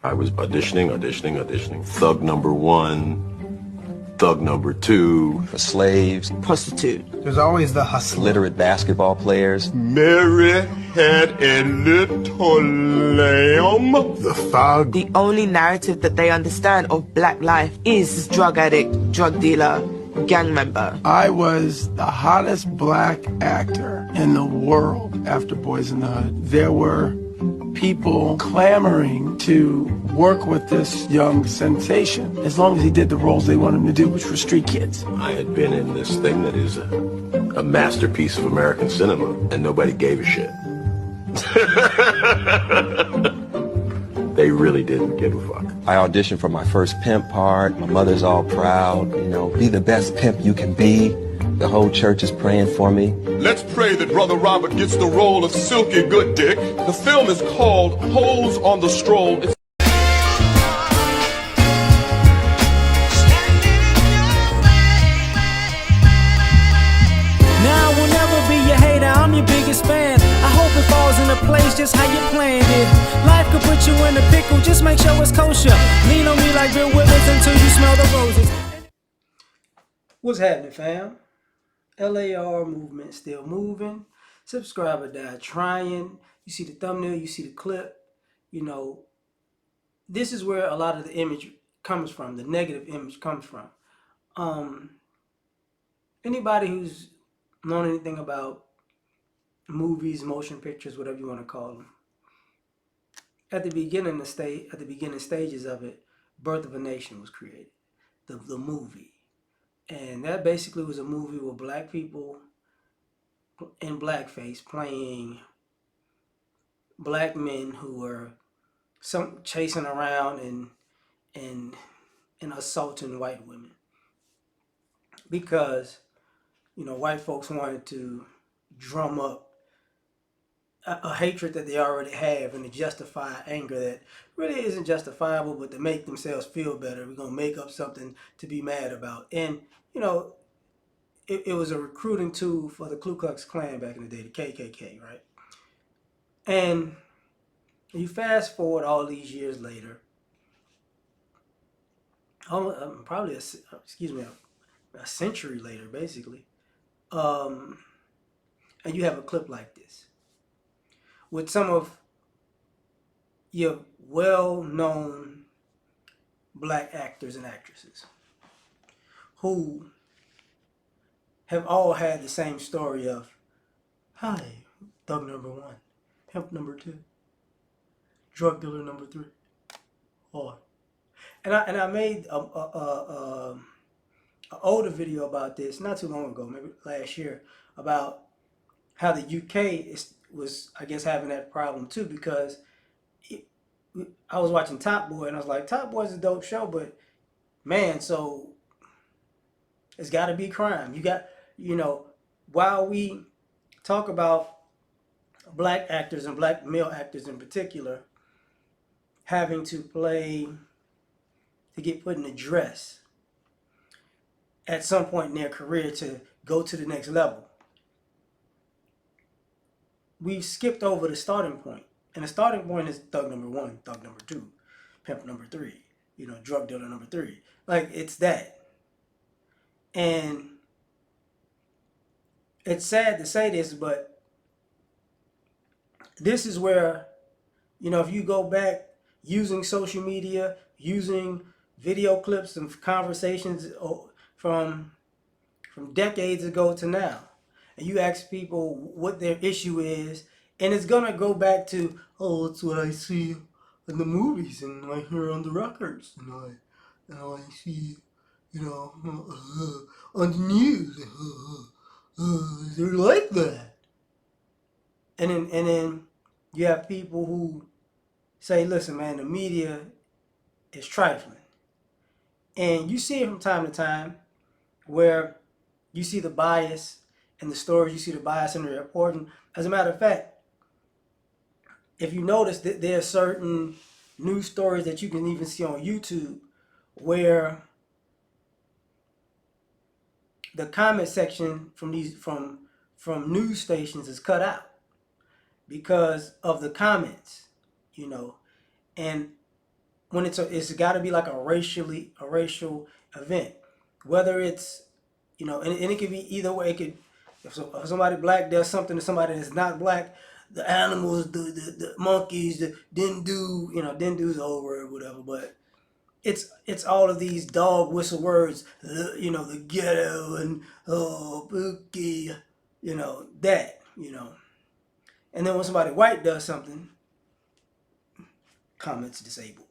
I was auditioning. Thug number one, thug number two. For slaves, prostitute. There's always the hustler. literate basketball players. Mary had a little lamb. The thug. The only narrative that they understand of black life is drug addict, drug dealer, gang member. I was the hottest black actor in the world after Boys in the Hood. There were people clamoring to work with this young sensation as long as he did the roles they wanted him to do, which were street kids. I had been in this thing that is a masterpiece of American cinema, and nobody gave a shit. They really didn't give a fuck. I auditioned for my first pimp part. My mother's all proud, you know, be the best pimp you can be. The whole church is praying for me. Let's pray that Brother Robert gets the role of Silky Good Dick. The film is called Holes on the Stroll. Now I will never be your hater, I'm your biggest fan. I hope it falls into place just how you planned it. Life could put you in a pickle, just make sure it's kosher. Lean on me like Bill Withers until you smell the roses. What's happening, fam? L.A.R. movement still moving. Subscriber died trying. You see the thumbnail, you see the clip. You know, this is where a lot of the image comes from, the negative image comes from. Anybody who's known anything about movies, motion pictures, whatever you want to call them, at the beginning stages of it, Birth of a Nation was created, the movie. And that basically was a movie with black people in blackface playing black men who were chasing around and assaulting white women. Because, you know, white folks wanted to drum up a hatred that they already have and to justify anger that really isn't justifiable, but to make themselves feel better, we're going to make up something to be mad about. And, you know, it was a recruiting tool for the Ku Klux Klan back in the day, the KKK, right? And you fast forward all these years later, probably a century later, basically, and you have a clip like this with some of your well-known black actors and actresses who have all had the same story of, hi, thug number one, pimp number two, drug dealer number three, or. And I made an older video about this not too long ago, maybe last year, about how the UK was, I guess, having that problem too, because I was watching Top Boy and I was like, Top Boy's a dope show, but man, so it's got to be crime. You got, you know, while we talk about black actors and black male actors in particular having to get put in a dress at some point in their career to go to the next level, we've skipped over the starting point. And the starting point is thug number one, thug number two, pimp number three, you know, drug dealer number three. Like, it's that. And it's sad to say this, but this is where, you know, if you go back using social media, using video clips and conversations from decades ago to now, and you ask people what their issue is, and it's gonna go back to, oh, it's what I see in the movies and I hear on the records and I see, you know, on the news. They're like that. And then you have people who say, listen, man, the media is trifling. And you see it from time to time where you see the bias in the stories, you see the bias in the reporting. As a matter of fact, if you notice that there are certain news stories that you can even see on YouTube where the comment section from news stations is cut out because of the comments, you know. And when it's got to be like a racial event, whether it's, you know, and it could be either way. It could, if somebody black does something to somebody that's not black, the animals, the monkeys, didn't do, you know, didn't do's over or whatever. But it's all of these dog whistle words, you know, the ghetto and oh bookie, you know, that, you know. And then when somebody white does something, comments disabled.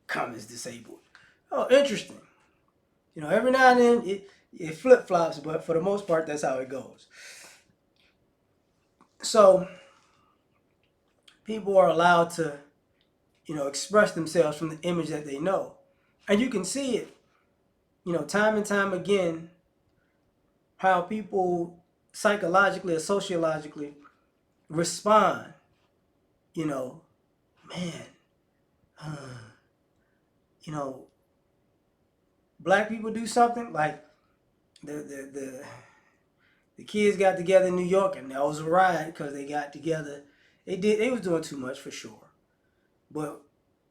Comments disabled. Oh, interesting. You know, every now and then it flip flops, but for the most part, that's how it goes. So people are allowed to, you know, express themselves from the image that they know, and you can see it, you know, time and time again, how people psychologically or sociologically respond. You know, man, you know, black people do something like the kids got together in New York, and that was a riot because they got together. They was doing too much for sure, but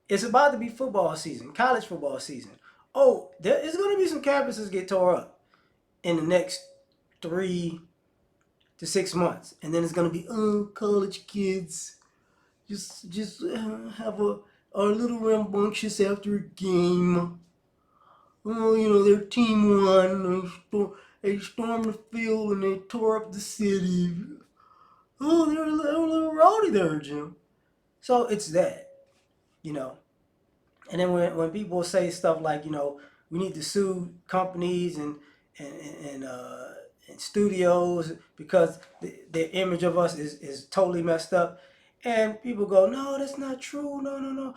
it's about to be football season, college football season. Oh, there is going to be some campuses get tore up in the next 3 to 6 months, and then it's going to be college kids just have a little rambunctious after a game. Oh, you know, their team won. They stormed the field and they tore up the city. Oh, they're a little rowdy there, Jim. So it's that, you know. And then when people say stuff like, you know, we need to sue companies and studios because their image of us is totally messed up, and people go, no, that's not true. No.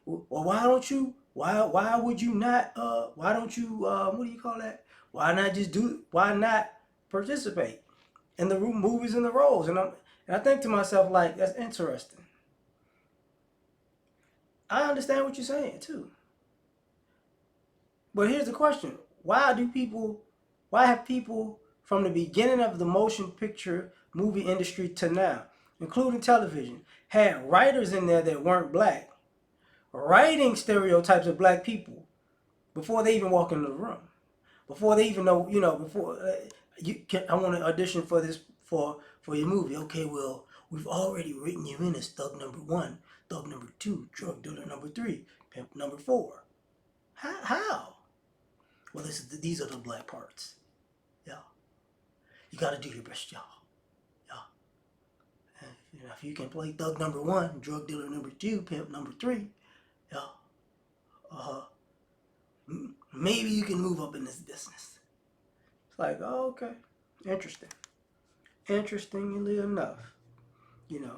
Well, why don't you? Why would you not? Why don't you? What do you call that? Why not just do? Why not participate in the movies and the roles? And I think to myself, like, that's interesting. I understand what you're saying too. But here's the question. Why have people from the beginning of the motion picture movie industry to now, including television, had writers in there that weren't black, writing stereotypes of black people before they even walk into the room, before they even know, you know, before I want to audition for this for your movie. Okay, well, we've already written you in as thug number 1, thug number 2, drug dealer number 3, pimp number 4. How? Well, these are the black parts. Yeah. You got to do your best job. Yeah. And, you know, if you can play thug number 1, drug dealer number 2, pimp number 3, yeah. Maybe you can move up in this business. It's like, oh, okay. Interesting. Interestingly enough, you know.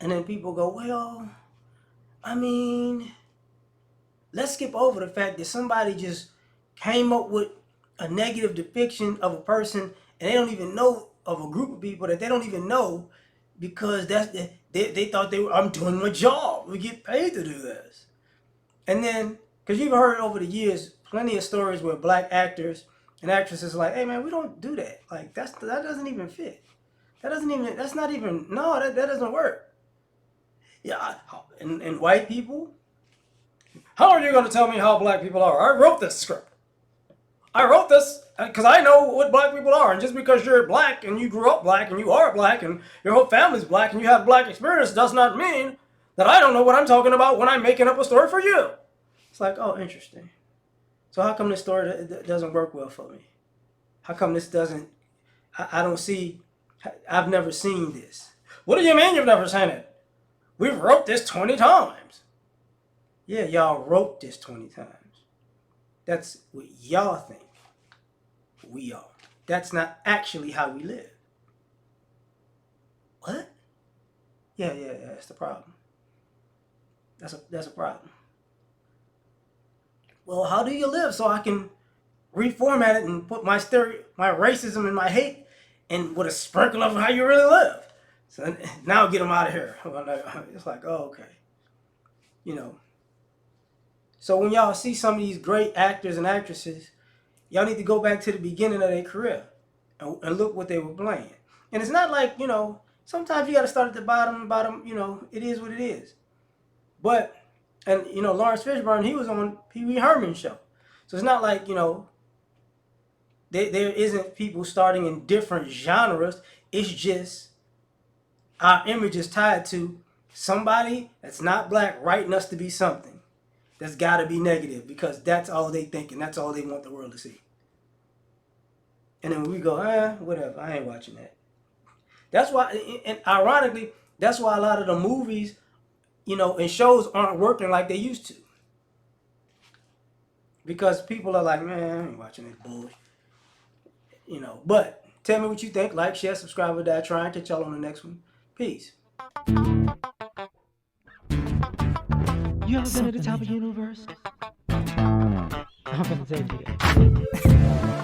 And then people go, well, I mean, let's skip over the fact that somebody just came up with a negative depiction of a person and they don't even know, of a group of people that they don't even know, because they thought I'm doing my job. We get paid to do this. And then, because you've heard over the years plenty of stories where black actors and actresses are like, hey man, we don't do that. Like that doesn't even fit. That doesn't work. Yeah, and white people, how are you going to tell me how black people are? I wrote this script. I wrote this because I know what black people are. And just because you're black and you grew up black and you are black and your whole family's black and you have black experience does not mean that I don't know what I'm talking about when I'm making up a story for you. It's like, oh, interesting. So how come this story doesn't work well for me? How come this doesn't, I don't see, I've never seen this. What do you mean you've never seen it? We've wrote this 20 times. Yeah, y'all wrote this 20 times. That's what y'all think we are. That's not actually how we live. What? Yeah, that's the problem. That's a problem. Well, how do you live so I can reformat it and put my racism and my hate and with a sprinkle of how you really live? So now get them out of here. It's like, oh, okay. You know. So when y'all see some of these great actors and actresses, y'all need to go back to the beginning of their career and look what they were playing. And it's not like, you know, sometimes you got to start at the bottom, you know, it is what it is. But, and you know, Lawrence Fishburne, he was on Pee Wee Herman's show. So it's not like, you know, there isn't people starting in different genres. It's just our image is tied to somebody that's not black writing us to be something that's got to be negative because that's all they think and that's all they want the world to see. And then we go, whatever, I ain't watching that. That's why, and ironically, that's why a lot of the movies, you know, and shows aren't working like they used to. Because people are like, man, I ain't watching this bullshit. You know, but tell me what you think. Like, share, subscribe, or die trying. Catch y'all on the next one. Peace. You ever been to the top of the universe? I'm gonna take you.